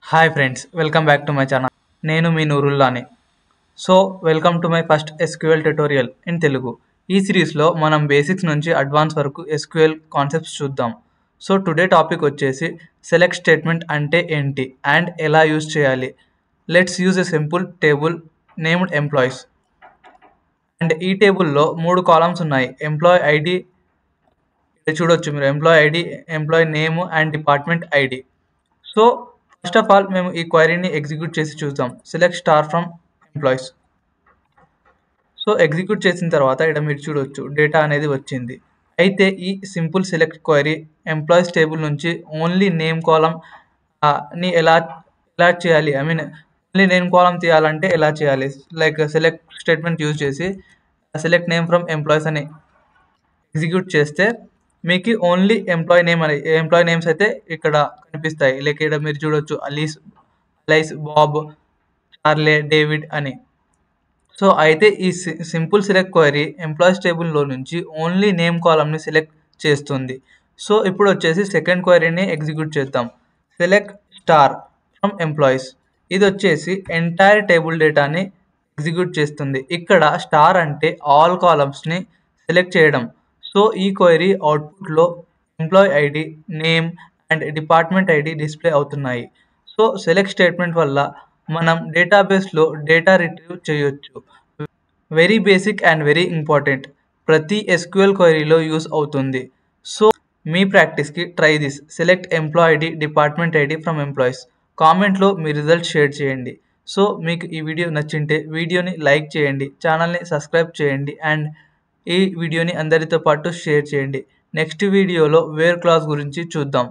Hi friends, welcome back to my channel. నేను మీ నూరుల్లాని. So welcome to my first S Q L tutorial in Telugu. ఈ సిరీస్లో మనం బేసిక్స్ నుంచి అడ్వాన్స్ వరకు ఎస్క్యూఎల్ కాన్సెప్ట్స్ చూద్దాం. సో టుడే టాపిక్ వచ్చేసి సెలెక్ట్ స్టేట్మెంట్ అంటే ఏంటి అండ్ ఎలా యూజ్ చేయాలి. Let's use a simple table named employees. And ఈ టేబుల్లో 3 కాలమ్స్ ఉన్నాయి. ఎంప్లాయీ ఐడి చూడొచ్చు మీరు, employee ID, employee name and department ID. So first of all మేము ఈ క్వైరీని ఎగ్జిక్యూట్ చేసి చూద్దాం. Select star from employees. So execute చేసిన తర్వాత ఇక్కడ మీరు చూడొచ్చు డేటా అనేది వచ్చింది. అయితే ఈ simple select query employees table నుంచి ఓన్లీ నేమ్ కాలం ని ఎలా చేయాలి, ఐ మీన్ ఓన్లీ నేమ్ కాలం తీయాలంటే ఎలా చేయాలి, లైక్ సెలెక్ట్ స్టేట్మెంట్ యూజ్ చేసి సెలెక్ట్ నేమ్ ఫ్రమ్ ఎంప్లాయీస్ అని ఎగ్జిక్యూట్ చేస్తే మీకు ఓన్లీ ఎంప్లాయీ నేమ్స్ అయితే ఇక్కడ కనిపిస్తాయి. లైక్ ఇక్కడ మీరు చూడొచ్చు అలైస్, బాబ్, చార్లే, డేవిడ్ అని. సో అయితే ఈ సింపుల్ సెలెక్ట్ క్వైరీ ఎంప్లాయీస్ టేబుల్లో నుంచి ఓన్లీ నేమ్ కాలమ్ని సెలెక్ట్ చేస్తుంది. సో ఇప్పుడు వచ్చేసి సెకండ్ క్వైరీని ఎగ్జిక్యూట్ చేద్దాం. Select star from employees. ఇది వచ్చేసి ఎంటైర్ టేబుల్ డేటాని ఎగ్జిక్యూట్ చేస్తుంది. ఇక్కడ స్టార్ అంటే ఆల్ కాలమ్స్ని సెలెక్ట్ చేయడం. సో ఈ క్వైరీ అవుట్పుట్లో employee ID, name and department ID display అవుతున్నాయి. సో సెలెక్ట్ స్టేట్మెంట్ వల్ల మనం డేటాబేస్లో డేటా రిట్రీవ్ చేయొచ్చు. Very basic and very important. ప్రతి ఎస్క్యూఎల్ క్వైరీలో యూస్ అవుతుంది. సో మీ ప్రాక్టీస్కి try this. Select employee ID, department ID from employees. కామెంట్లో మీ రిజల్ట్ షేర్ చేయండి. సో మీకు ఈ వీడియో నచ్చింటే వీడియోని లైక్ చేయండి, ఛానల్ని సబ్స్క్రైబ్ చేయండి అండ్ ఈ వీడియోని అందరితో పాటు షేర్ చేయండి. నెక్స్ట్ వీడియోలో వేర్ క్లాస్ గురించి చూద్దాం.